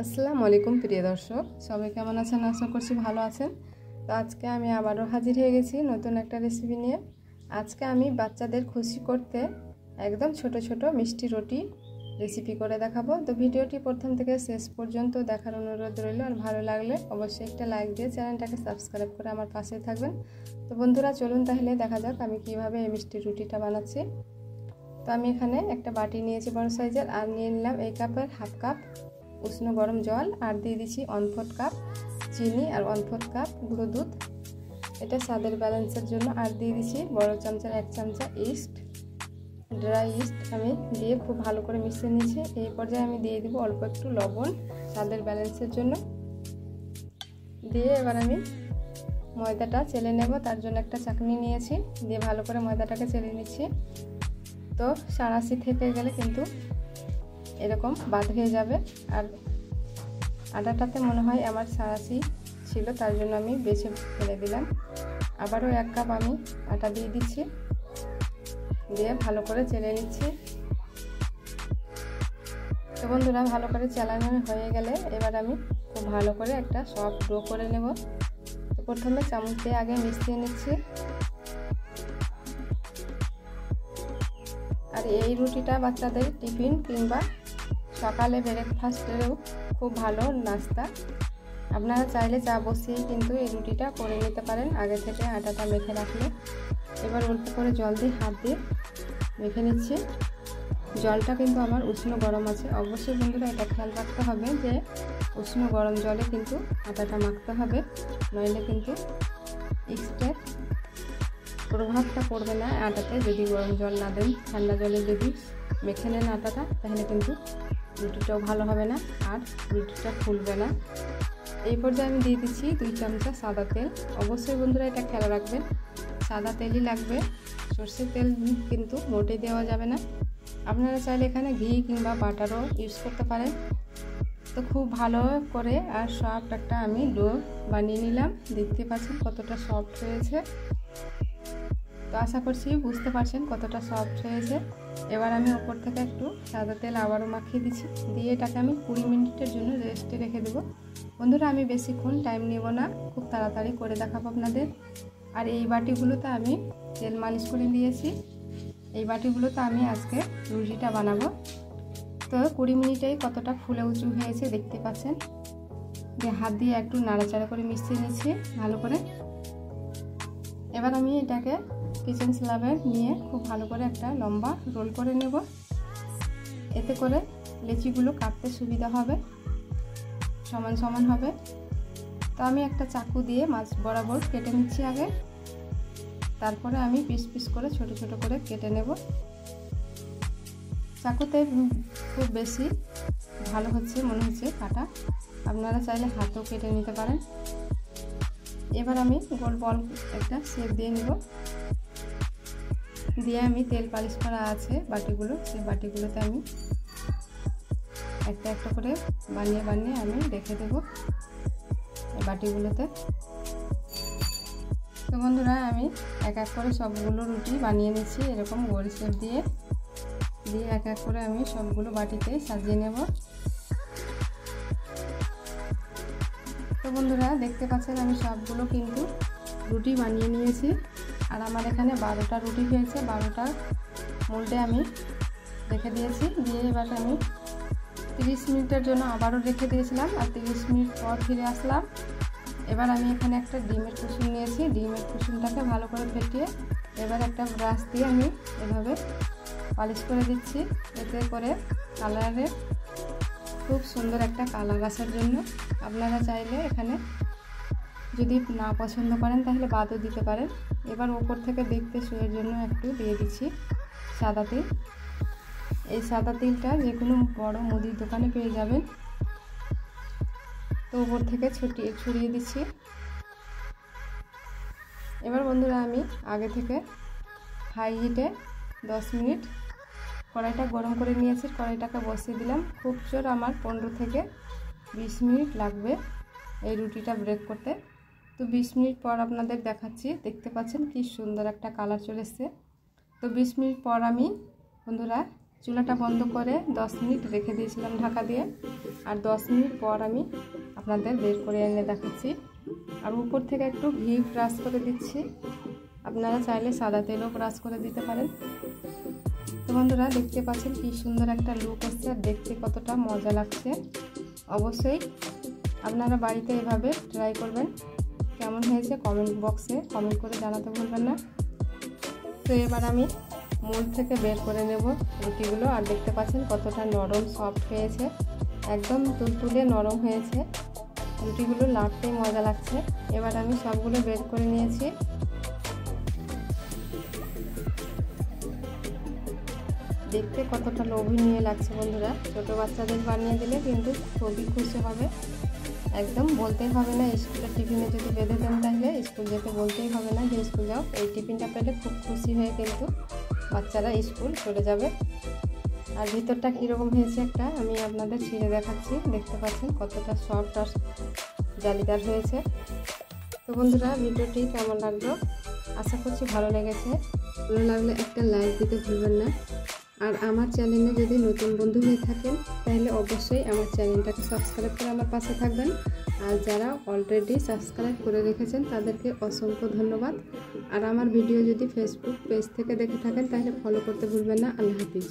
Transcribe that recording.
আসসালামু আলাইকুম প্রিয় দর্শক, সবাই কেমন আছেন? আশা করছি ভালো আছেন। তো আজকে আমি আবারও হাজির হয়ে গেছি নতুন একটা রেসিপি নিয়ে। আজকে আমি বাচ্চাদের খুশি করতে একদম ছোট ছোট মিষ্টি রুটি রেসিপি করে দেখাবো। তো ভিডিওটি প্রথম থেকে শেষ পর্যন্ত দেখার অনুরোধ রইল। আর ভালো লাগলে অবশ্যই একটা লাইক দিয়ে চ্যানেলটাকে সাবস্ক্রাইব করে আমার পাশে থাকবেন। তো বন্ধুরা, চলুন তাহলে দেখা যাক আমি কিভাবে এই মিষ্টি রুটিটা বানাচ্ছি। তো আমি এখানে একটা বাটি নিয়েছি বড় সাইজের, আর নিয়ে নিলাম এই কাপের হাফ কাপ উষ্ণ গরম জল, আর দিয়ে দিচ্ছি 1/4 কাপ চিনি আর 1/4 কাপ গুঁড়ো দুধ, এটা স্বাদের ব্যালেন্সের জন্য। আর দিয়ে দিচ্ছি বড় চামচার 1 চামচা ইস্ট, ড্রাই ইস্ট আমি দিয়ে খুব ভালো করে মিশিয়ে নিয়েছি। এই পর্যায়ে আমি দিয়ে দিব অল্প একটু লবণ স্বাদের ব্যালেন্সের জন্য। দিয়ে এবার আমি ময়দাটা চেলে নেব। তার জন্য একটা চাকনি নিয়েছি, দিয়ে ভালো করে ময়দাটাকে চেলে নিচ্ছি। তো সাঁড়াশি থেকে গেলে কিন্তু এরকম বাদ হয়ে যাবে। আর আটাটাতে মনে হয় আমার সাঁড়াশি ছিল, তার জন্য আমি বেছে ফেলে দিলাম। আবারও 1 কাপ আমি আটা দিয়ে দিচ্ছি, দিয়ে ভালো করে চেলে নিচ্ছি। তো বন্ধুরা, ভালো করে চালানো হয়ে গেলে এবার আমি খুব ভালো করে একটা সফট ডো করে নেব। তো প্রথমে চামচ দিয়ে আগে মিশিয়ে নিচ্ছি। আর এই রুটিটা বাচ্চাদের টিফিন কিংবা সকালে ব্রেকফাস্টেরও খুব ভালো নাস্তা। আপনারা চাইলে চা বসিয়েই কিন্তু এই রুটিটা করে নিতে পারেন আগে থেকে আটাটা মেখে রাখলে। এবার অল্প করে জল দিয়ে হাত দিয়ে মেখে নিচ্ছি। জলটা কিন্তু আমার উষ্ণ গরম আছে। অবশ্যই বন্ধুরা এটা খেয়াল রাখতে হবে যে উষ্ণ গরম জলে কিন্তু আটাটা মাখতে হবে, নইলে কিন্তু ইস্টের প্রভাবটা পড়বে না আটাতে। যদি গরম জল না দেন, ঠান্ডা জলে যদি মেখে নেন আটাটা, তাহলে কিন্তু রুটিটাও ভালো হবে না আর রুটিটা ফুলবে না। এই পর্যায়ে আমি দিয়ে দিচ্ছি 2 চামচা সাদা তেল। অবশ্যই বন্ধুরা এটা খেয়াল রাখবেন, সাদা তেলই লাগবে, সরষের তেল কিন্তু মোটেই দেওয়া যাবে না। আপনারা চাইলে এখানে ঘি কিংবা বাটারও ইউজ করতে পারেন। তো খুব ভালো করে আর সফট একটা আমি ডো বানিয়ে নিলাম। দেখতে পাচ্ছেন কতটা সফট হয়েছে। তো আশা করছি বুঝতে পারছেন কতটা সফট হয়েছে। এবার আমি ওপর থেকে একটু সাদা তেল আবারও মাখিয়ে দিচ্ছি, দিয়ে এটাকে আমি 20 মিনিটের জন্য রেস্টে রেখে দেবো। বন্ধুরা, আমি বেশিক্ষণ টাইম নেব না, খুব তাড়াতাড়ি করে দেখাবো আপনাদের। আর এই বাটিগুলোতে আমি তেল মালিশ করে দিয়েছি। এই বাটিগুলোতে আমি আজকে রুটিটা বানাবো। তো 20 মিনিটেই কতটা ফুলে উঁচু হয়েছে দেখতে পাচ্ছেন। দিয়ে হাত দিয়ে একটু নাড়াচাড়া করে মিশিয়ে নিচ্ছি ভালো করে। এবার আমি এটাকে কিচেন স্ল্যাবে নিয়ে খুব ভালো করে একটা লম্বা রোল করে নেব। এতে করে লেচিগুলো কাটতে সুবিধা হবে, সমান সমান হবে। তো আমি একটা চাকু দিয়ে মাছ বরাবর কেটে নিচ্ছি আগে, তারপরে আমি পিস পিস করে ছোট ছোট করে কেটে নেব। চাকুতে খুব বেশি ভালো হচ্ছে মনে হচ্ছে কাটা, আপনারা চাইলে হাতেও কেটে নিতে পারেন। এবার আমি গোল বল একটা শেপ দিয়ে নেব। দিয়ে আমি তেল পালিশ করা আছে বাটিগুলো, সেই বাটিগুলোতে আমি একটা একটা করে বানিয়ে বানিয়ে আমি রেখে দেবো এই বাটিগুলোতে। তো বন্ধুরা, আমি এক এক করে সবগুলো রুটি বানিয়ে নিচ্ছি এরকম গোল শেপ দিয়ে এক এক করে আমি সবগুলো বাটিতে সাজিয়ে নেব। তো বন্ধুরা, দেখতে পাচ্ছেন আমি সবগুলো কিন্তু রুটি বানিয়ে নিয়েছি। আর আমার এখানে 12টা রুটি হয়েছে। 12টা মোল্ডে আমি রেখে দিয়েছি। দিয়ে এবার আমি 30 মিনিটের জন্য আবারও রেখে দিয়েছিলাম, আর 30 মিনিট পর ফিরে আসলাম। এবার আমি এখানে একটা ডিমের কুসুম নিয়েছি। ডিমের কুসুমটাকে ভালো করে ফেটিয়ে এবার একটা ব্রাশ দিয়ে আমি এভাবে পালিশ করে দিচ্ছি। এতে করে কালারের খুব সুন্দর একটা কালার আসার জন্য। আপনারা চাইলে এখানে যদি না পছন্দ করেন তাহলে বাদও দিতে পারেন। এবার ওপর থেকে দেখতে শোয়ের জন্য একটু দিয়ে দিচ্ছি সাদা তিল। এই সাদা তিলটা যে কোনো বড় মুদির দোকানে পেয়ে যাবেন। তো ওপর থেকে ছড়িয়ে দিচ্ছি। এবার বন্ধুরা, আমি আগে থেকে হাই হিটে 10 মিনিট কড়াইটা গরম করে নিয়েছি। কড়াইটাকে বসিয়ে দিলাম। খুব জোর আমার 15 থেকে 20 মিনিট লাগবে এই রুটিটা ব্রেক করতে। তো 20 মিনিট পর আপনাদের দেখাচ্ছি। দেখতে পাচ্ছেন কি সুন্দর একটা কালার চলে এসছে। তো 20 মিনিট পর আমি বন্ধুরা চুলাটা বন্ধ করে 10 মিনিট রেখে দিয়েছিলাম ঢাকা দিয়ে। আর 10 মিনিট পর আমি আপনাদের বের করে এনে দেখাচ্ছি। আর উপর থেকে একটু ঘি ব্রাশ করে দিচ্ছি, আপনারা চাইলে সাদা তেলও ব্রাশ করে দিতে পারেন। তো বন্ধুরা দেখতে পাচ্ছেন কি সুন্দর একটা লুক এসছে, আর দেখতে কতটা মজা লাগছে। অবশ্যই আপনারা বাড়িতে এভাবে ট্রাই করবেন। কেমন হয়েছে কমেন্ট বক্সে কমেন্ট করে জানাতে ভুলবেন না। তো এবার আমি মোল্ড থেকে বের করে নেব রুটিগুলো। আর দেখতে পাচ্ছেন কতটা নরম সফট হয়েছে, একদম তুলতুলে নরম হয়েছে। রুটিগুলো লাড়তেই মজা লাগছে। এবার আমি সবগুলো বের করে নিয়েছি। দেখতে কতটা লোভনীয় লাগছে বন্ধুরা। ছোটো বাচ্চাদের বানিয়ে দিলে কিন্তু খুবই খুশি হবে। একদম বলতেই হবে না, স্কুলের টিফিনে যদি বেঁধে দেন তাহলে স্কুল যেতে বলতেই হবে না যে স্কুল যাও। এই টিফিনটা পেলে খুব খুশি হয়ে কিন্তু বাচ্চারা স্কুল চলে যাবে। আর ভিতরটা কীরকম হয়েছে একটা আমি আপনাদের ছিঁড়ে দেখাচ্ছি। দেখতে পাচ্ছেন কতটা সফট আর জালিদার হয়েছে। তো বন্ধুরা ভিডিওটি কেমন লাগলো, আশা করছি ভালো লেগেছে। ভালো লাগলে একটা লাইক দিতে ভুলবেন না। আর আমার চ্যানেলে যদি নতুন বন্ধু হয়ে থাকেন তাহলে অবশ্যই আমার চ্যানেলটাকে সাবস্ক্রাইব করে আমার পাশে থাকবেন। আর যারা অলরেডি সাবস্ক্রাইব করে রেখেছেন তাদেরকে অসংখ্য ধন্যবাদ। আর আমার ভিডিও যদি ফেসবুক পেজ থেকে দেখে থাকেন তাহলে ফলো করতে ভুলবেন না। আল্লাহ হাফিজ।